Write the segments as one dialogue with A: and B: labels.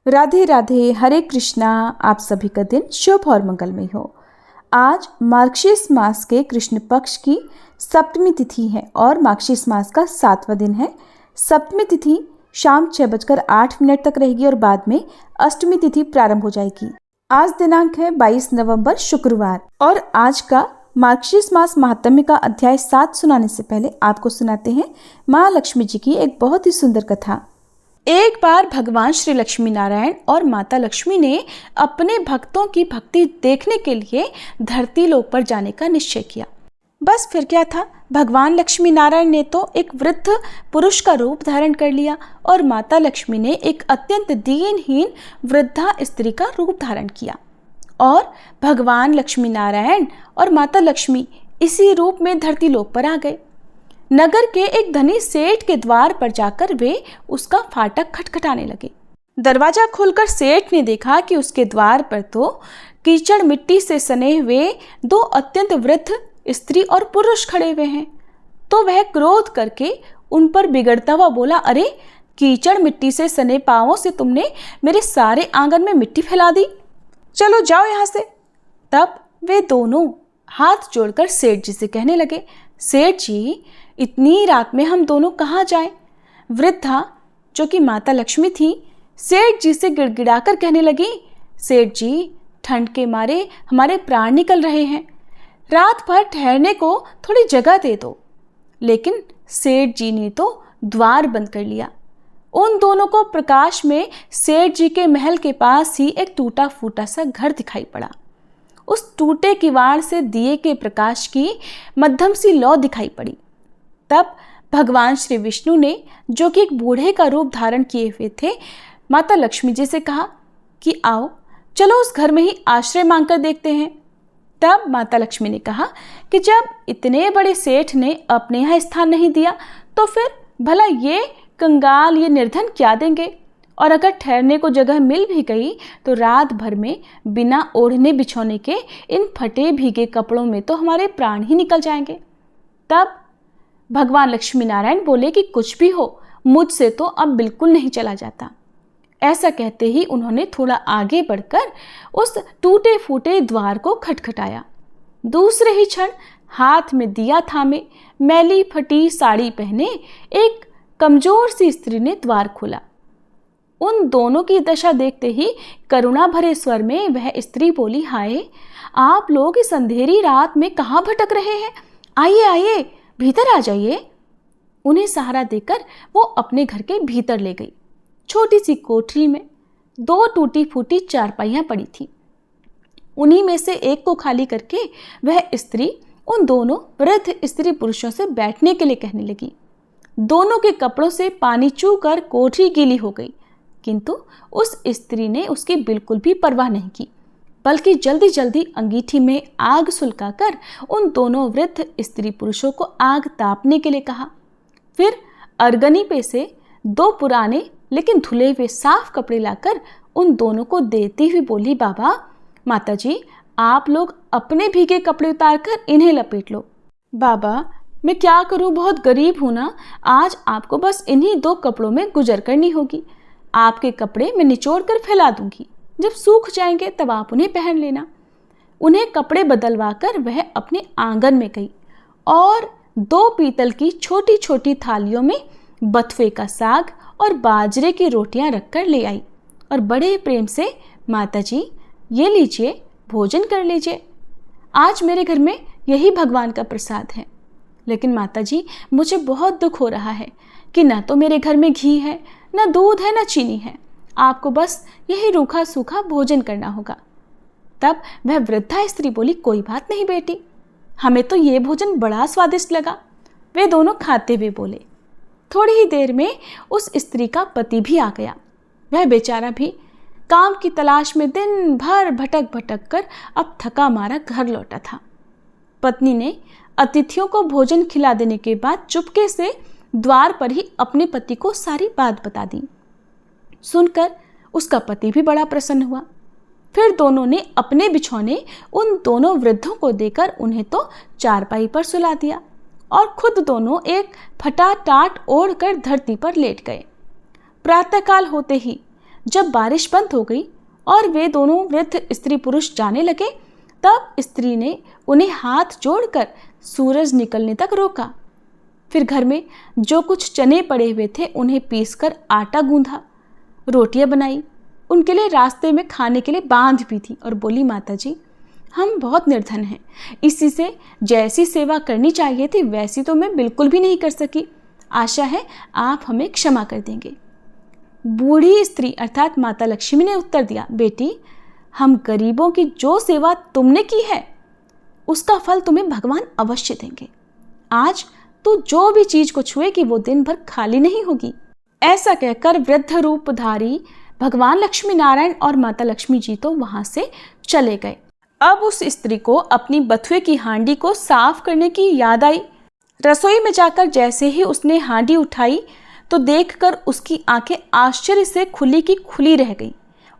A: राधे राधे, हरे कृष्णा। आप सभी का दिन शुभ और मंगलमय हो। आज मार्गशीर्ष मास के कृष्ण पक्ष की सप्तमी तिथि है और मार्गशीर्ष मास का 7वां दिन है। सप्तमी तिथि शाम 6:08 तक रहेगी और बाद में अष्टमी तिथि प्रारंभ हो जाएगी। आज दिनांक है 22 नवंबर शुक्रवार और आज का मार्गशीर्ष मास महात्म्य का अध्याय 7 सुनाने से पहले आपको सुनाते हैं माँ लक्ष्मी जी की एक बहुत ही सुंदर कथा। एक बार भगवान श्री लक्ष्मी नारायण और माता लक्ष्मी ने अपने भक्तों की भक्ति देखने के लिए धरती लोक पर जाने का निश्चय किया। बस फिर क्या था, भगवान लक्ष्मी नारायण ने तो एक वृद्ध पुरुष का रूप धारण कर लिया और माता लक्ष्मी ने एक अत्यंत दीनहीन वृद्धा स्त्री का रूप धारण किया और भगवान लक्ष्मी नारायण और माता लक्ष्मी इसी रूप में धरती लोक पर आ गए। नगर के एक धनी सेठ के द्वार पर जाकर वे उसका फाटक खटखटाने लगे। दरवाजा खोलकर सेठ ने देखा कि उसके द्वार पर तो कीचड़ मिट्टी से सने हुए दो अत्यंत वृद्ध स्त्री और पुरुष खड़े हुए हैं। तो वह क्रोध करके उन पर बिगड़ता हुआ बोला, अरे कीचड़ मिट्टी से सने पांवों से तुमने मेरे सारे आंगन में मिट्टी फैला दी, चलो जाओ यहाँ से। तब वे दोनों हाथ जोड़कर सेठ जी से कहने लगे, सेठ जी इतनी रात में हम दोनों कहाँ जाएं? वृद्धा जो कि माता लक्ष्मी थी सेठ जी से गिड़गिड़ाकर कहने लगी, सेठ जी ठंड के मारे हमारे प्राण निकल रहे हैं, रात भर ठहरने को थोड़ी जगह दे दो। लेकिन सेठ जी ने तो द्वार बंद कर लिया। उन दोनों को प्रकाश में सेठ जी के महल के पास ही एक टूटा फूटा सा घर दिखाई पड़ा। उस टूटे किवाड़ से दिए के प्रकाश की मध्यम सी लौ दिखाई पड़ी। तब भगवान श्री विष्णु ने, जो कि एक बूढ़े का रूप धारण किए हुए थे, माता लक्ष्मी जी से कहा कि आओ चलो उस घर में ही आश्रय मांगकर देखते हैं। तब माता लक्ष्मी ने कहा कि जब इतने बड़े सेठ ने अपने यहाँ स्थान नहीं दिया तो फिर भला ये कंगाल, ये निर्धन क्या देंगे, और अगर ठहरने को जगह मिल भी गई तो रात भर में बिना ओढ़ने बिछोने के इन फटे भीगे कपड़ों में तो हमारे प्राण ही निकल जाएंगे। तब भगवान लक्ष्मी नारायण बोले कि कुछ भी हो, मुझसे तो अब बिल्कुल नहीं चला जाता। ऐसा कहते ही उन्होंने थोड़ा आगे बढ़कर उस टूटे फूटे द्वार को खटखटाया। दूसरे ही क्षण हाथ में दिया थामे, मैली फटी साड़ी पहने एक कमजोर सी स्त्री ने द्वार खोला। उन दोनों की दशा देखते ही करुणा भरे स्वर में वह स्त्री बोली, हाय आप लोग इस अंधेरी रात में कहाँ भटक रहे हैं, आइए आइए भीतर आ जाइए। उन्हें सहारा देकर वो अपने घर के भीतर ले गई। छोटी सी कोठरी में दो टूटी फूटी चारपाइयाँ पड़ी थी। उन्हीं में से एक को खाली करके वह स्त्री उन दोनों वृद्ध स्त्री पुरुषों से बैठने के लिए कहने लगी। दोनों के कपड़ों से पानी चूकर कोठरी गीली हो गई, किंतु उस स्त्री ने उसकी बिल्कुल भी परवाह नहीं की, बल्कि जल्दी जल्दी अंगीठी में आग सुलगाकर उन दोनों वृद्ध स्त्री पुरुषों को आग तापने के लिए कहा। फिर अर्गनी पे से दो पुराने लेकिन धुले हुए साफ कपड़े लाकर उन दोनों को देती हुई बोली, बाबा माताजी आप लोग अपने भीगे कपड़े उतारकर इन्हें लपेट लो। बाबा मैं क्या करूं, बहुत गरीब हूं ना, आज आपको बस इन्हीं दो कपड़ों में गुजर करनी होगी। आपके कपड़े मैं निचोड़ कर फैला दूंगी, जब सूख जाएंगे तब आप उन्हें पहन लेना। उन्हें कपड़े बदलवा कर वह अपने आंगन में गई और दो पीतल की छोटी छोटी थालियों में बथुए का साग और बाजरे की रोटियां रखकर ले आई और बड़े प्रेम से, माताजी ये लीजिए भोजन कर लीजिए, आज मेरे घर में यही भगवान का प्रसाद है। लेकिन माताजी मुझे बहुत दुख हो रहा है कि ना तो मेरे घर में घी है, ना दूध है, ना चीनी है, आपको बस यही रूखा सूखा भोजन करना होगा। तब वह वृद्धा स्त्री बोली, कोई बात नहीं बेटी, हमें तो ये भोजन बड़ा स्वादिष्ट लगा। वे दोनों खाते हुए बोले। थोड़ी ही देर में उस स्त्री का पति भी आ गया। वह बेचारा भी काम की तलाश में दिन भर भटक भटक कर अब थका मारा घर लौटा था। पत्नी ने अतिथियों को भोजन खिला देने के बाद चुपके से द्वार पर ही अपने पति को सारी बात बता दी। सुनकर उसका पति भी बड़ा प्रसन्न हुआ। फिर दोनों ने अपने बिछौने उन दोनों वृद्धों को देकर उन्हें तो चारपाई पर सुला दिया और खुद दोनों एक फटा टाट ओढ़कर धरती पर लेट गए। प्रातःकाल होते ही जब बारिश बंद हो गई और वे दोनों वृद्ध स्त्री पुरुष जाने लगे, तब स्त्री ने उन्हें हाथ जोड़कर सूरज निकलने तक रोका। फिर घर में जो कुछ चने पड़े हुए थे उन्हें पीसकर आटा गूंधा, रोटियां बनाई, उनके लिए रास्ते में खाने के लिए बांध भी थी और बोली, माता जी हम बहुत निर्धन हैं, इसी से जैसी सेवा करनी चाहिए थी वैसी तो मैं बिल्कुल भी नहीं कर सकी। आशा है आप हमें क्षमा कर देंगे। बूढ़ी स्त्री अर्थात माता लक्ष्मी ने उत्तर दिया, बेटी हम गरीबों की जो सेवा तुमने की है उसका फल तुम्हें भगवान अवश्य देंगे। आज तू जो भी चीज को छुएगी वो दिन भर खाली नहीं होगी। ऐसा कहकर वृद्ध रूपधारी भगवान लक्ष्मी नारायण और माता लक्ष्मी जी तो वहां से चले गए। अब उस स्त्री को अपनी बथुए की हांडी को साफ करने की याद आई। रसोई में जाकर जैसे ही उसने हांडी उठाई तो देखकर उसकी आंखें आश्चर्य से खुली की खुली रह गईं।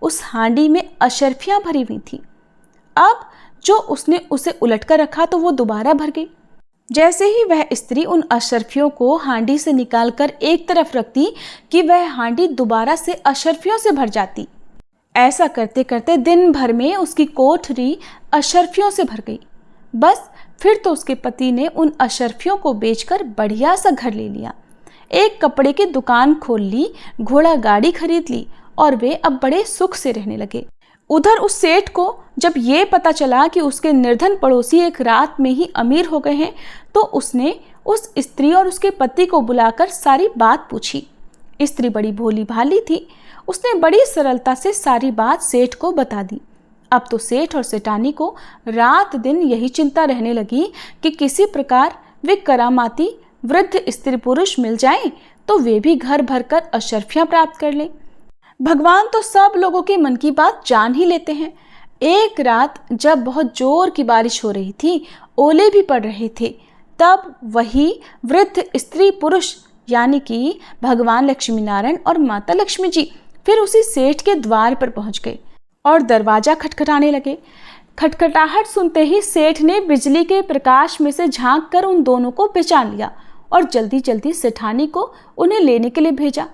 A: उस हांडी में अशर्फियां भरी हुई थी। अब जो उसने उसे उलटकर रखा तो वो दोबारा भर गई। जैसे ही वह स्त्री उन अशर्फियों को हांडी से निकालकर एक तरफ रखती कि वह हांडी दोबारा से अशर्फियों से भर जाती। ऐसा करते करते दिन भर में उसकी कोठरी अशर्फियों से भर गई। बस फिर तो उसके पति ने उन अशर्फियों को बेचकर बढ़िया सा घर ले लिया, एक कपड़े की दुकान खोल ली, घोड़ा गाड़ी खरीद ली और वे अब बड़े सुख से रहने लगे। उधर उस सेठ को जब ये पता चला कि उसके निर्धन पड़ोसी एक रात में ही अमीर हो गए हैं तो उसने उस स्त्री और उसके पति को बुलाकर सारी बात पूछी। स्त्री बड़ी भोली भाली थी, उसने बड़ी सरलता से सारी बात सेठ को बता दी। अब तो सेठ और सेठानी को रात दिन यही चिंता रहने लगी कि किसी प्रकार वे करामाती वृद्ध स्त्री पुरुष मिल जाएं तो वे भी घर भरकर अशर्फियां प्राप्त कर लें। भगवान तो सब लोगों के मन की बात जान ही लेते हैं। एक रात जब बहुत जोर की बारिश हो रही थी, ओले भी पड़ रहे थे, तब वही वृद्ध स्त्री पुरुष यानी कि भगवान लक्ष्मी नारायण और माता लक्ष्मी जी फिर उसी सेठ के द्वार पर पहुंच गए और दरवाजा खटखटाने लगे। खटखटाहट सुनते ही सेठ ने बिजली के प्रकाश में से झांक कर उन दोनों को पहचान लिया और जल्दी जल्दी सेठानी को उन्हें लेने के लिए भेजा।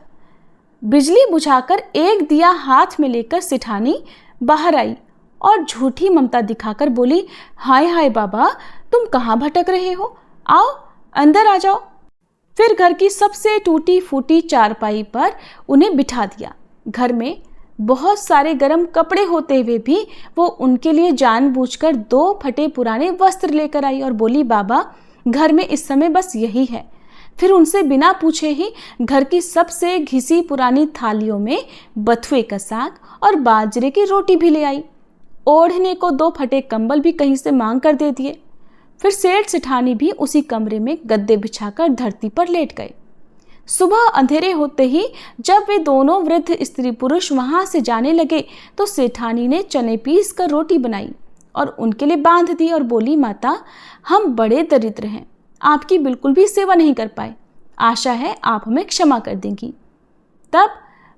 A: बिजली बुझाकर एक दिया हाथ में लेकर सेठानी बाहर आई और झूठी ममता दिखाकर बोली, हाय हाय बाबा तुम कहाँ भटक रहे हो, आओ अंदर आ जाओ। फिर घर की सबसे टूटी फूटी चारपाई पर उन्हें बिठा दिया। घर में बहुत सारे गर्म कपड़े होते हुए भी वो उनके लिए जानबूझकर 2 फटे पुराने वस्त्र लेकर आई और बोली, बाबा घर में इस समय बस यही है। फिर उनसे बिना पूछे ही घर की सबसे घिसी पुरानी थालियों में बथुए का साग और बाजरे की रोटी भी ले आई। ओढ़ने को 2 फटे कंबल भी कहीं से मांग कर दे दिए। फिर सेठ सेठानी भी उसी कमरे में गद्दे बिछाकर धरती पर लेट गए। सुबह अंधेरे होते ही जब वे दोनों वृद्ध स्त्री पुरुष वहां से जाने लगे तो सेठानी ने चने पीस कर रोटी बनाई और उनके लिए बांध दी और बोली, माता हम बड़े दरिद्र हैं, आपकी बिल्कुल भी सेवा नहीं कर पाए, आशा है आप हमें क्षमा कर देंगी। तब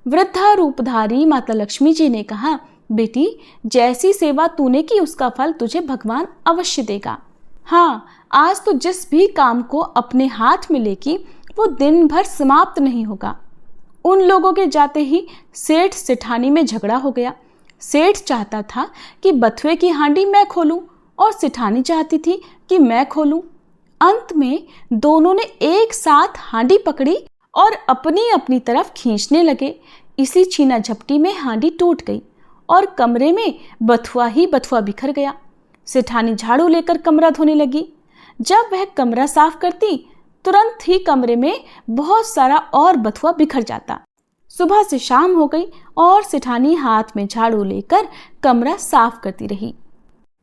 A: वृद्धा रूपधारी माता लक्ष्मी जी ने कहा, बेटी जैसी सेवा तूने की उसका फल तुझे भगवान अवश्य देगा। हाँ, आज तो जिस भी काम को अपने हाथ में लेकी वो दिन भर समाप्त नहीं होगा। उन लोगों के जाते ही सेठ सेठानी में झगड़ा हो गया। सेठ चाहता था कि बथुए की हांडी मैं खोलूं और सेठानी चाहती थी कि मैं खोलूं। अंत में दोनों ने एक साथ हांडी पकड़ी और अपनी अपनी तरफ खींचने लगे। इसी छीना झपटी में हांडी टूट गई और कमरे में बथुआ ही बथुआ बिखर गया। सेठानी झाड़ू लेकर कमरा धोने लगी। जब वह कमरा साफ करती तुरंत ही कमरे में बहुत सारा और बथुआ बिखर जाता। सुबह से शाम हो गई और सेठानी हाथ में झाड़ू लेकर कमरा साफ करती रही।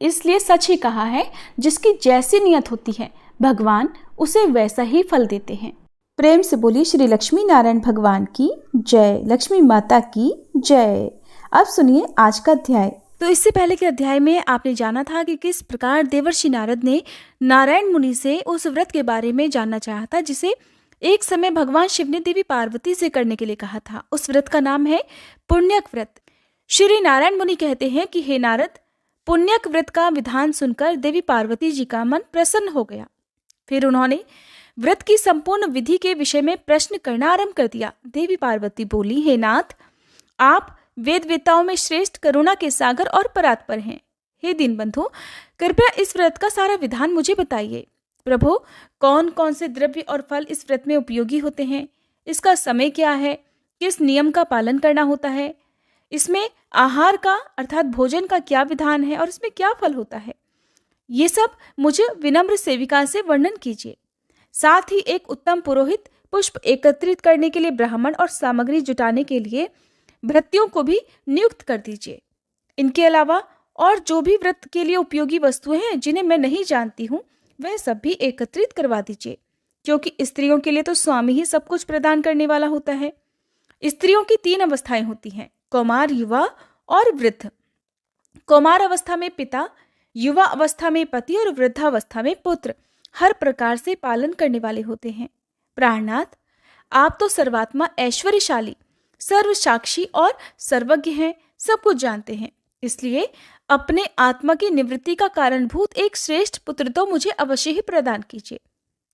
A: इसलिए सच ही कहा है, जिसकी जैसी नियत होती है भगवान उसे वैसा ही फल देते हैं। प्रेम से बोली श्री लक्ष्मी नारायण भगवान की जय, लक्ष्मी माता की जय। अब सुनिए आज का अध्याय। तो इससे पहले के अध्याय में आपने जाना था कि किस प्रकार देवर्षि नारद ने नारायण मुनि से उस व्रत के बारे में जानना चाहा था जिसे एक समय भगवान शिव ने देवी पार्वती से करने के लिए कहा था। उस व्रत का नाम है पुण्यक व्रत। श्री नारायण मुनि कहते हैं कि हे नारद, पुण्यक व्रत का विधान सुनकर देवी पार्वती जी का मन प्रसन्न हो गया। फिर उन्होंने व्रत की संपूर्ण विधि के विषय में प्रश्न करना आरंभ कर दिया। देवी पार्वती बोली, हे नाथ, आप वेदवेताओं में श्रेष्ठ, करुणा के सागर और परात्पर हैं। हे दीनबंधु, कृपया इस व्रत का सारा विधान मुझे बताइए। प्रभु, कौन कौन से द्रव्य और फल इस व्रत में उपयोगी होते हैं? इसका समय क्या है? किस नियम का पालन करना होता है? इसमें आहार का अर्थात भोजन का क्या विधान है और इसमें क्या फल होता है? ये सब मुझे विनम्र सेविका से वर्णन कीजिए। साथ ही एक उत्तम पुरोहित, पुष्प एकत्रित करने के लिए ब्राह्मण और सामग्री जुटाने के लिए भृत्यों को भी नियुक्त कर दीजिए। इनके अलावा और जो भी व्रत के लिए उपयोगी वस्तुएं हैं जिन्हें मैं नहीं जानती हूँ, वह सब भी एकत्रित करवा दीजिए, क्योंकि स्त्रियों के लिए तो स्वामी ही सब कुछ प्रदान करने वाला होता है। स्त्रियों की 3 अवस्थाएं होती हैं, कौमार, युवा और वृद्ध। कौमार अवस्था में पिता, युवा अवस्था में पति और वृद्धावस्था में पुत्र हर प्रकार से पालन करने वाले होते हैं। प्राणनाथ, आप तो सर्वात्मा, ऐश्वर्यशाली, सर्वसाक्षी और सर्वज्ञ हैं, सब कुछ जानते हैं। इसलिए अपने आत्मा की निवृत्ति का कारणभूत एक श्रेष्ठ पुत्र तो मुझे अवश्य ही प्रदान कीजिए।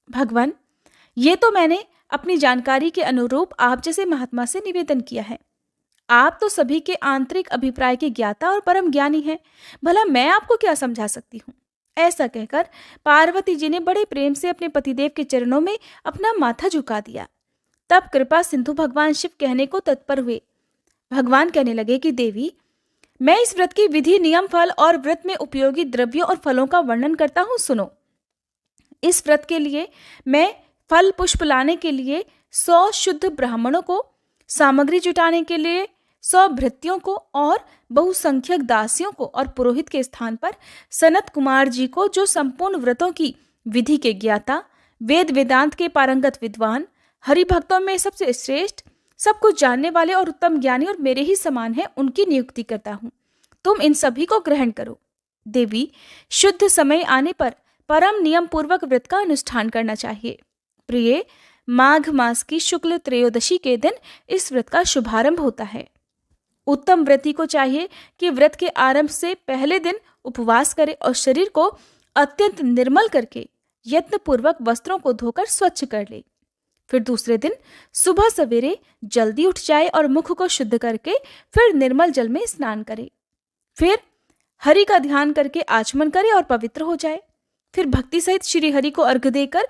A: भगवान, ये तो मैंने अपनी जानकारी के अनुरूप आप जैसे महात्मा से निवेदन किया है। आप तो सभी के आंतरिक अभिप्राय के ज्ञाता और परम ज्ञानी हैं। भला मैं आपको क्या समझा सकती हूँ? ऐसा कहकर पार्वती जी ने बड़े प्रेम से अपने पतिदेव के चरणों में अपना माथा झुका दिया। तब कृपा सिंधु भगवान शिव कहने को तत्पर हुए। भगवान कहने लगे कि देवी, मैं इस व्रत की विधि, नियम, फल और व्रत में उपयोगी द्रव्यों और फलों का वर्णन करता हूँ, सुनो। इस व्रत के लिए मैं फल पुष्प लाने के लिए 100 शुद्ध ब्राह्मणों को, सामग्री जुटाने के लिए 100 भृत्यों को और बहुसंख्यक दासियों को और पुरोहित के स्थान पर सनत कुमार जी को, जो संपूर्ण व्रतों की विधि के ज्ञाता, वेद वेदांत के पारंगत विद्वान, हरिभक्तों में सबसे श्रेष्ठ, सब कुछ जानने वाले और उत्तम ज्ञानी और मेरे ही समान है, उनकी नियुक्ति करता हूँ। तुम इन सभी को ग्रहण करो। देवी, शुद्ध समय आने पर परम नियम पूर्वक व्रत का अनुष्ठान करना चाहिए। प्रिय, माघ मास की शुक्ल त्रयोदशी के दिन इस व्रत का शुभारंभ होता है। उत्तम व्रती को चाहिए कि व्रत के आरंभ से पहले दिन उपवास करे और शरीर को अत्यंत निर्मल करके यत्नपूर्वक वस्त्रों को धोकर स्वच्छ कर ले। फिर दूसरे दिन सुबह सवेरे जल्दी उठ जाए और मुख को शुद्ध करके फिर निर्मल जल में स्नान करे। फिर हरि का ध्यान करके आचमन करे और पवित्र हो जाए। फिर भक्ति सहित श्री हरि को अर्घ्य देकर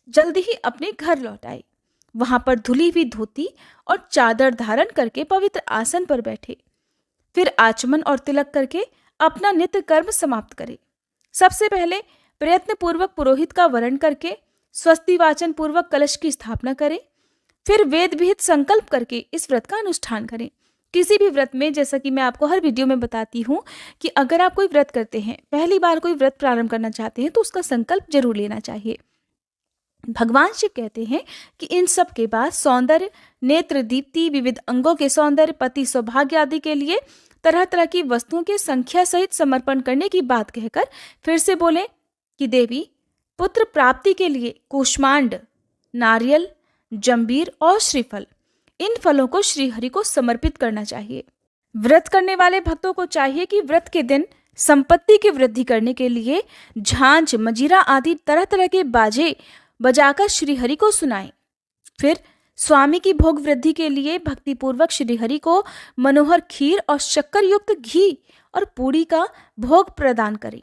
A: जल्दी ही अपने घर लौट आए। वहां पर धुली हुई धोती और चादर धारण करके पवित्र आसन पर बैठे। फिर आचमन और तिलक करके अपना नित्य कर्म समाप्त करे। सबसे पहले प्रयत्न पूर्वक पुरोहित का वरण करके स्वस्ति वाचन पूर्वक कलश की स्थापना करें। फिर वेद विहित संकल्प करके इस व्रत का अनुष्ठान करें। किसी भी व्रत में, जैसा कि मैं आपको हर वीडियो में बताती हूँ, कि अगर आप कोई व्रत करते हैं, पहली बार कोई व्रत प्रारंभ करना चाहते हैं, तो उसका संकल्प जरूर लेना चाहिए। भगवान शिव कहते हैं कि इन सब के बाद सौंदर्य, नेत्र दीप्ति, विविध अंगों के सौंदर्य, पति सौभाग्य आदि के लिए तरह तरह की वस्तुओं के संख्या सहित समर्पण करने की बात कहकर फिर से बोले कि देवी, पुत्र प्राप्ति के लिए कूष्मांड, नारियल, जंबीर और श्रीफल, इन फलों को श्रीहरि को समर्पित करना चाहिए। व्रत करने वाले भक्तों को चाहिए कि व्रत के दिन संपत्ति की वृद्धि करने के लिए झांझ, मजीरा आदि तरह तरह के बाजे बजाकर श्रीहरि को सुनाएं। फिर स्वामी की भोग वृद्धि के लिए भक्तिपूर्वक श्रीहरि को मनोहर खीर और शक्कर युक्त घी और पूड़ी का भोग प्रदान करें।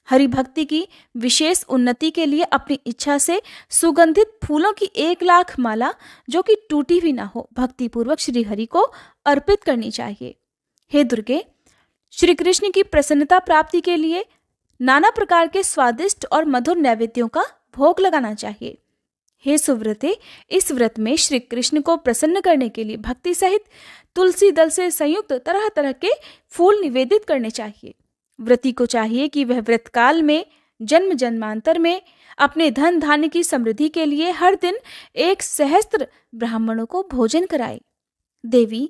A: हरि भक्ति की विशेष उन्नति के लिए अपनी इच्छा से सुगंधित फूलों की 1,00,000 माला, जो कि टूटी हुई ना हो, भक्तिपूर्वक श्रीहरि को अर्पित करनी चाहिए। हे दुर्गे, श्री कृष्ण की प्रसन्नता प्राप्ति के लिए नाना प्रकार के स्वादिष्ट और मधुर नैवेद्यों का भोग लगाना चाहिए। हे सुव्रते, इस व्रत में श्री कृष्ण को प्रसन्न करने के लिए भक्ति सहित तुलसी दल से संयुक्त तरह तरह के फूल निवेदित करने चाहिए। व्रती को चाहिए कि वह व्रत काल में जन्म जन्मांतर में अपने धन धान्य की समृद्धि के लिए हर दिन 1 सहस्त्र ब्राह्मणों को भोजन कराए। देवी,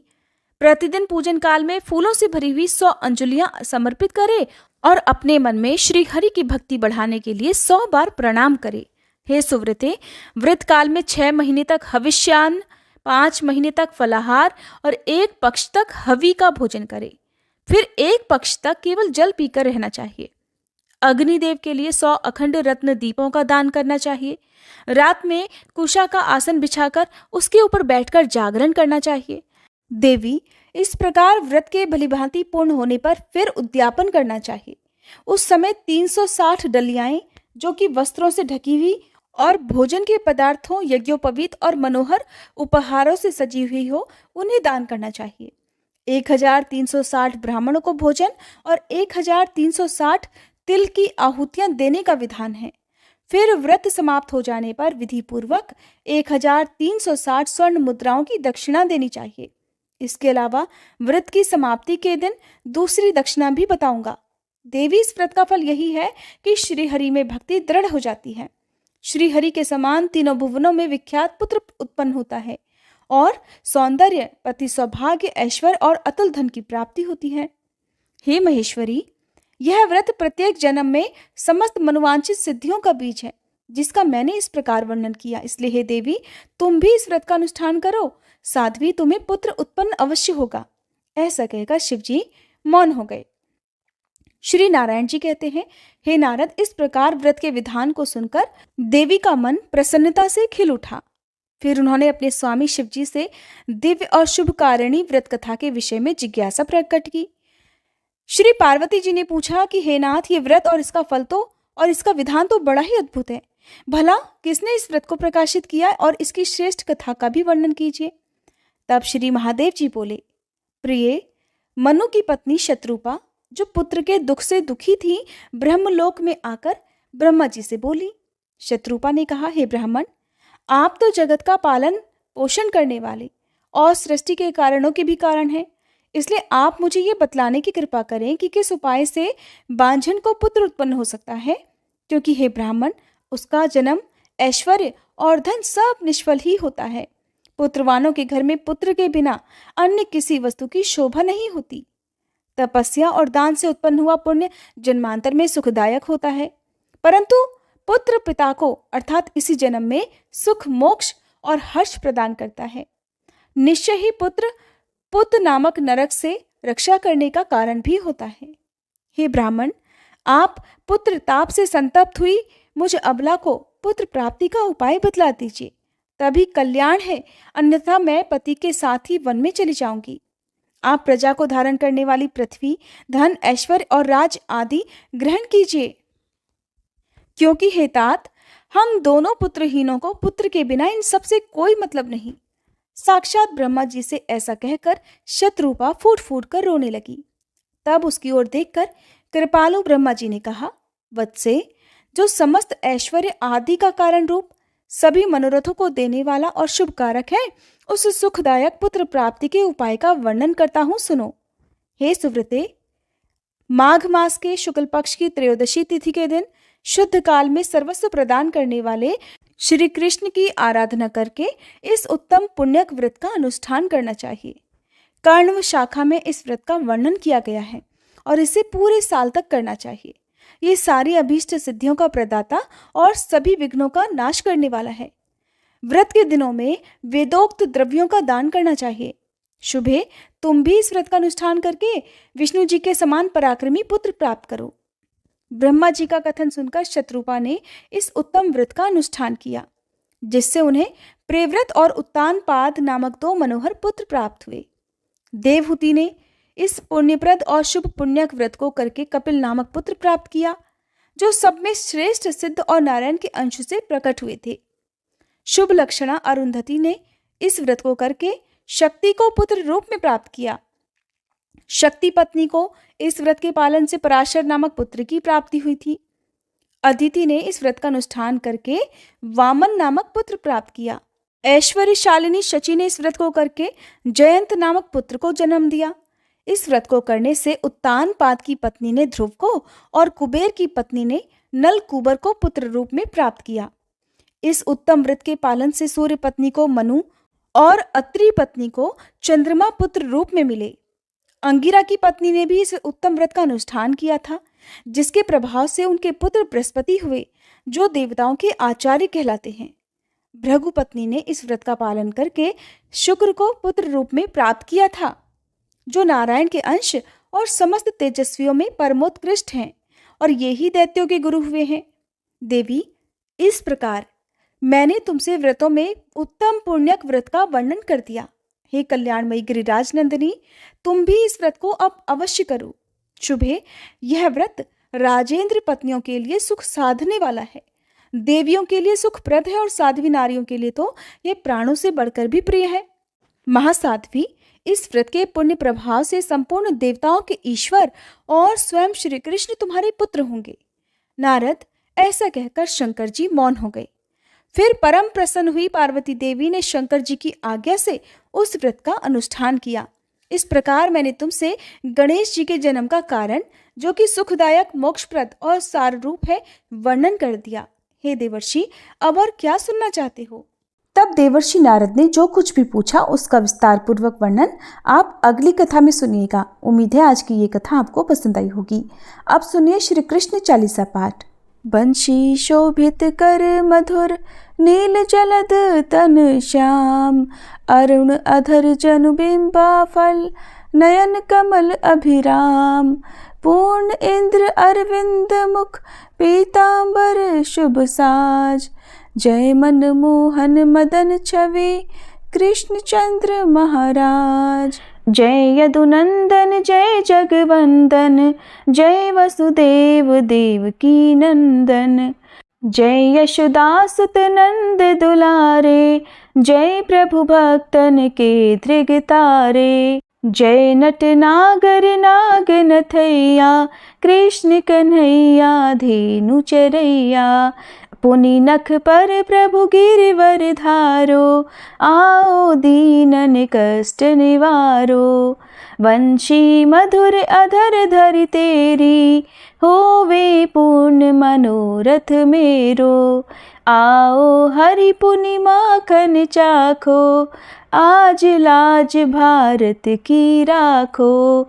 A: प्रतिदिन पूजन काल में फूलों से भरी हुई 100 अंजलियां समर्पित करे और अपने मन में श्री हरि की भक्ति बढ़ाने के लिए 100 बार प्रणाम करे। हे सुव्रते, व्रत काल में 6 महीने तक हविष्यान्न, 5 महीने तक फलाहार और 1 पक्ष तक हवि का भोजन करे। फिर 1 पक्ष तक केवल जल पीकर रहना चाहिए। अग्निदेव के लिए 100 अखंड रत्न दीपों का दान करना चाहिए। रात में कुशा का आसन बिछाकर उसके ऊपर बैठकर जागरण करना चाहिए। देवी, इस प्रकार व्रत के भलीभांति पूर्ण होने पर फिर उद्यापन करना चाहिए। उस समय 360 डलियाएं जो कि वस्त्रों से ढकी हुई और भोजन के पदार्थों, यज्ञोपवीत और मनोहर उपहारों से सजी हुई हो, उन्हें दान करना चाहिए। 1360 ब्राह्मणों को भोजन और 1360 तिल की आहुतियां देने का विधान है। फिर व्रत समाप्त हो जाने पर विधि पूर्वक 1360 स्वर्ण मुद्राओं की दक्षिणा देनी चाहिए। इसके अलावा व्रत की समाप्ति के दिन दूसरी दक्षिणा भी बताऊंगा। देवी, इस व्रत का फल यही है कि श्री हरि में भक्ति दृढ़ हो जाती है। श्री हरि के समान तीनों भुवनों में विख्यात पुत्र उत्पन्न होता है और सौंदर्य, पति, सौभाग्य, ऐश्वर्य और अतुल धन की प्राप्ति होती है। हे महेश्वरी, यह व्रत प्रत्येक जन्म में समस्त मनोवांछित सिद्धियों का बीज है, जिसका मैंने इस प्रकार वर्णन किया। इसलिए हे देवी, तुम भी इस व्रत का अनुष्ठान करो, साध्वी तुम्हें पुत्र उत्पन्न अवश्य होगा। ऐसा कहकर शिवजी मौन हो गए। श्री नारायण जी कहते हैं, हे नारद, इस प्रकार व्रत के विधान को सुनकर देवी का मन प्रसन्नता से खिल उठा। फिर उन्होंने अपने स्वामी शिवजी से दिव्य और शुभकारिणी व्रत कथा के विषय में जिज्ञासा प्रकट की। श्री पार्वती जी ने पूछा कि हे नाथ, ये व्रत और इसका फल तो और इसका विधान तो बड़ा ही अद्भुत है। भला किसने इस व्रत को प्रकाशित किया और इसकी श्रेष्ठ कथा का भी वर्णन कीजिए। तब श्री महादेव जी बोले, प्रिय, मनु की पत्नी शत्रुपा, जो पुत्र के दुख से दुखी थी, ब्रह्मलोक में आकर ब्रह्मा जी से बोली। शत्रुपा ने कहा, हे ब्राह्मण, आप तो जगत का पालन पोषण करने वाले और सृष्टि के कारणों के भी कारण हैं। इसलिए आप मुझे ये बतलाने की कृपा करें कि किस उपाय से बांझन को पुत्र उत्पन्न हो सकता है, क्योंकि हे ब्राह्मण, उसका जन्म, ऐश्वर्य और धन सब निष्फल ही होता है। पुत्रवानों के घर में पुत्र के बिना अन्य किसी वस्तु की शोभा नहीं होती। तपस्या और दान से उत्पन्न हुआ पुण्य जन्मांतर में सुखदायक होता है, परंतु पुत्र पिता को अर्थात इसी जन्म में सुख, मोक्ष और हर्ष प्रदान करता है। निश्चय ही पुत्र पुत्र नामक नरक से रक्षा करने का कारण भी होता है। हे ब्राह्मण, आप पुत्र ताप से संतप्त हुई मुझ अबला को पुत्र प्राप्ति का उपाय बतला दीजिए, तभी कल्याण है, अन्यथा मैं पति के साथ ही वन में चली जाऊंगी। आप प्रजा को धारण करने वाली पृथ्वी, धन, ऐश्वर्य और राज आदि ग्रहण कीजिए, क्योंकि हे तात, हम दोनों पुत्रहीनों को पुत्र के बिना इन सबसे कोई मतलब नहीं। साक्षात ब्रह्मा जी से ऐसा कहकर शत्रुपा फूट फूट कर रोने लगी। तब उसकी ओर देखकर कृपालु ब्रह्मा जी ने कहा, वत्से, जो समस्त ऐश्वर्य आदि का कारण रूप, सभी मनोरथों को देने वाला और शुभ कारक है, उस सुखदायक पुत्र प्राप्ति के उपाय का वर्णन करता हूं, सुनो। हे सुव्रते, माघ मास के शुक्ल पक्ष की त्रयोदशी तिथि के दिन शुद्ध काल में सर्वस्व प्रदान करने वाले श्री कृष्ण की आराधना करके इस उत्तम पुण्यक व्रत का अनुष्ठान करना चाहिए। कर्णव शाखा में इस व्रत का वर्णन किया गया है और इसे पूरे साल तक करना चाहिए। ये सारी अभीष्ट सिद्धियों का प्रदाता और सभी विघ्नों का नाश करने वाला है। व्रत के दिनों में वेदोक्त द्रव्यों का दान करना चाहिए। शुभे, तुम भी इस व्रत का अनुष्ठान करके विष्णु जी के समान पराक्रमी पुत्र प्राप्त करो। ब्रह्मा जी का कथन सुनकर शत्रुपा ने इस उत्तम व्रत का अनुष्ठान किया, जिससे उन्हें प्रेव्रत और उत्तानपाद नामक 2 मनोहर पुत्र प्राप्त हुए। देवहूति ने इस पुण्यप्रद और शुभ पुण्यक व्रत को करके कपिल नामक पुत्र प्राप्त किया, जो सब में श्रेष्ठ, सिद्ध और नारायण के अंश से प्रकट हुए थे। शुभ लक्षणा अरुंधति ने इस व्रत को करके शक्ति को पुत्र रूप में प्राप्त किया। शक्ति पत्नी को इस व्रत के पालन से पराशर नामक पुत्र की प्राप्ति हुई थी। अदिति ने इस व्रत का अनुष्ठान करके वामन नामक पुत्र प्राप्त किया। ऐश्वर्यशालिनी शची ने इस व्रत को करके जयंत नामक पुत्र को जन्म दिया। इस व्रत को करने से उत्तानपाद की पत्नी ने ध्रुव को और कुबेर की पत्नी ने नल कुबर को पुत्र रूप में प्राप्त किया। इस उत्तम व्रत के पालन से सूर्य पत्नी को मनु और अत्रि पत्नी को चंद्रमा पुत्र रूप में मिले। अंगिरा की पत्नी ने भी इस उत्तम व्रत का अनुष्ठान किया था, जिसके प्रभाव से उनके पुत्र बृहस्पति हुए, जो देवताओं के आचार्य कहलाते हैं। भृगु पत्नी ने इस व्रत का पालन करके शुक्र को पुत्र रूप में प्राप्त किया था, जो नारायण के अंश और समस्त तेजस्वियों में परमोत्कृष्ट हैं, और ये ही दैत्यों के गुरु हुए हैं। देवी, इस प्रकार मैंने तुमसे व्रतों में उत्तम पुण्यक व्रत का वर्णन कर दिया। हे कल्याणमयी गिरिराज नंदिनी, तुम भी इस व्रत को अब अवश्य करो। शुभे, यह व्रत राजेंद्र पत्नियों के लिए सुख साधने वाला है, देवियों के लिए सुखप्रद है और साध्वी नारियों के लिए तो यह प्राणों से बढ़कर भी प्रिय है। महासाध्वी, इस व्रत के पुण्य प्रभाव से संपूर्ण देवताओं के ईश्वर और स्वयं श्री कृष्ण तुम्हारे पुत्र होंगे। नारद, ऐसा कहकर शंकर जी मौन हो गए। फिर परम प्रसन्न हुई पार्वती देवी ने शंकर जी की आज्ञा से उस व्रत का अनुष्ठान किया। इस प्रकार मैंने तुमसे गणेश जी के जन्म का कारण, जो कि सुखदायक, मोक्षप्रद और सार रूप है, वर्णन कर दिया। हे देवर्षि, अब और क्या सुनना चाहते हो? तब देवर्षि नारद ने जो कुछ भी पूछा उसका विस्तार पूर्वक वर्णन आप अगली कथा में सुनिएगा। उम्मीद है आज की ये कथा आपको पसंद आई होगी। अब सुनिए श्री कृष्ण चालीसा पाठ। बंशी शोभित कर मधुर, नील जलद तन श्याम, अरुण अधर जनु बिंबा फल, नयन कमल अभिराम, पूर्ण इंद्र अरविंद मुख, पीतांबर शुभ साज, जय मन मोहन मदन छवि, कृष्ण चंद्र महाराज। जय यदुनंदन जय जगवंदन, जय वसुदेव देवकी नंदन, जय यशोदासुत नंद दुलारे, जय प्रभु भक्तन के धृगतारे, जय नट नागर नाग नथैया, कृष्ण कन्हैया धेनु चरैया, पुनि नख पर प्रभु गिरिवर धारो, आओ दीनन कष्ट निवारो, वंशी मधुर अधर धरि तेरी, होवे पूर्ण मनोरथ मेरो, आओ हरि पुनि माखन चाखो, आज लाज भारत की राखो,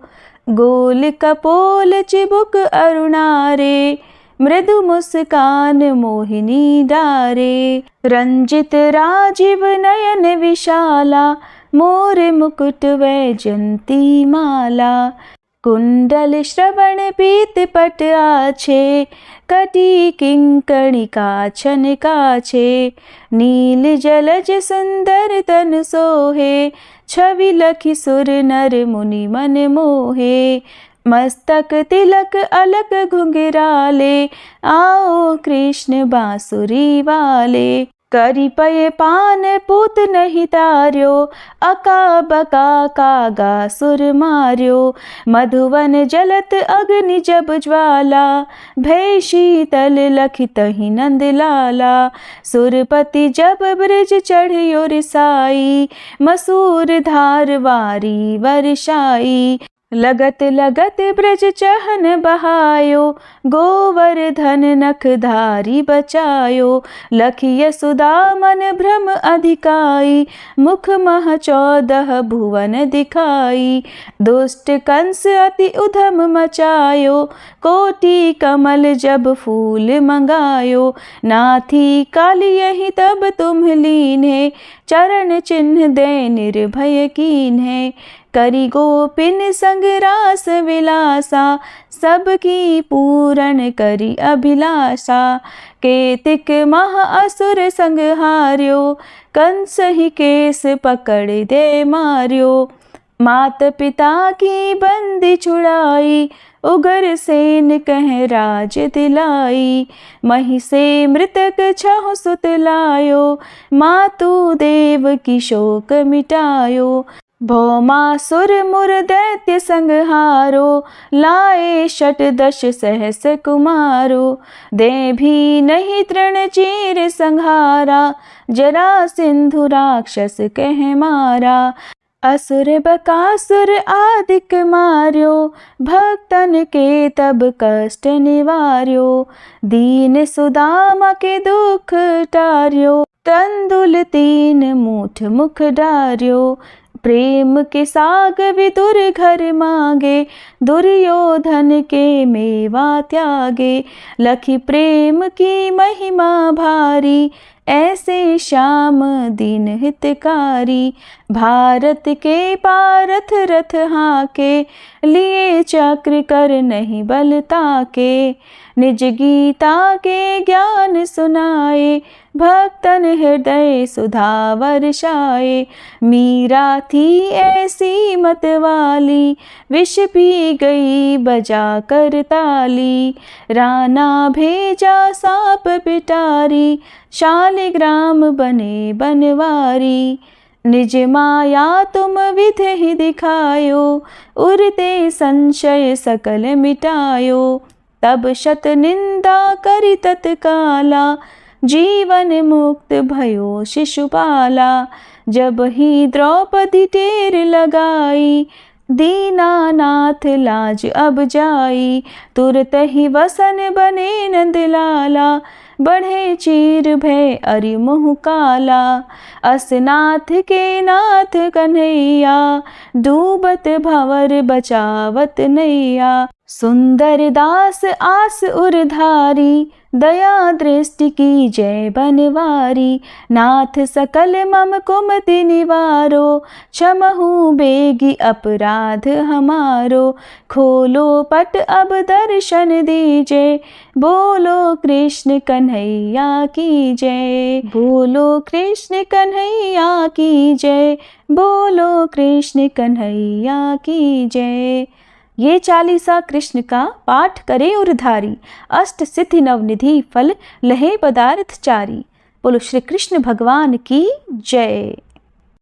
A: गोल कपोल चिबुक अरुणारे, मृदु मुस्कान मोहिनी डारे, रंजित राजीव नयन विशाला, मोर मुकुट वैजंती माला, कुंडल श्रवण पीत पट आछे, कटी किंकणिका छन काछे, नील जलज सुंदर तन सोहे, छवि लखि सुर नर मुनि मन मोहे, मस्तक तिलक अलक घुंघराले, आओ कृष्ण बांसुरी वाले, करी पय पान पूत नहीं तार्यो, अका बका कागा सुर मार्यो, मधुवन जलत अग्नि जब ज्वाला, भय शीतल लखित ही नंद लाला, सुरपति जब ब्रज चढ़ियो रिसाई, मसूर धार वारी वर्षाई, लगत लगत ब्रज चहन बहायो, गोवर्धन नख धारी बचायो, लखिय सुदा मन भ्रम अधिकाई, मुख मह 14 भुवन दिखाई, दुष्ट कंस अति उधम मचायो, कोटि कमल जब फूल मंगायो, नाथी काली यही तब तुम लीन्हे, चरण चिन्ह दे निर्भय कीन्हे, करी गोपिन संग रास विलासा, सबकी पूरण करी अभिलाषा, केतिक मह असुर संग हार्यो, कंस ही केस पकड़ दे मार्यो, मात पिता की बंदी छुड़ाई, उगर सेन कह राज दिलाई, मही से मृतक छहु सुत लायो, मातु देव की शोक मिटायो, भौमासुर मुर दैत्य संहारो, लाए 18 सहस कुमारो, दे भी नहीं तृण चीर संहारा, जरा सिंधु राक्षस कह मारा, असुर बकासुर आदिक मार्यो, भक्तन के तब कष्ट निवार्यो, दीन सुदामा के दुख टार्यो, तंदुल 3 मूठ मुख डार्यो, प्रेम के साग विदुर घर मांगे, दुर्योधन के मेवा त्यागे, लखी प्रेम की महिमा भारी, ऐसे श्याम दीन हितकारी। भारत के पारथ रथ हाके, लिए चक्र कर नहीं बल ताके, निज गीता के ज्ञान सुनाए, भक्तन हृदय सुधा वर्षाए। मीरा थी ऐसी मत वाली, विष पी गई बजा कर ताली, राना भेजा सांप पिटारी, शालिग्राम बने बनवारी। निज माया तुम विधि ही दिखायो, उरते संशय सकल मिटायो। तब शत निंदा करि तत्काला, जीवन मुक्त भयो शिशुपाला। जब ही द्रौपदी टेर लगाई, दीनानाथ लाज अब जाई। तुरत ही वसन बने नंदलाला, बढ़े चीर भय अरि मुँह काला। असनाथ के नाथ कन्हैया, डूबत भंवर बचावत नैया। सुंदर दास आस उरधारी, दया दृष्टि की जय बनवारी। नाथ सकल मम कुमति निवारो, क्षमहु बेगी अपराध हमारो। खोलो पट अब दर्शन दीजे, बोलो कृष्ण कन्हैया की जय। बोलो कृष्ण कन्हैया की जय, बोलो कृष्ण कन्हैया की जय। ये चालीसा कृष्ण का पाठ करे उरधारी, अष्ट सिद्धि नवनिधि फल लहे पदार्थ चारी। बोलो श्री कृष्ण भगवान की जय।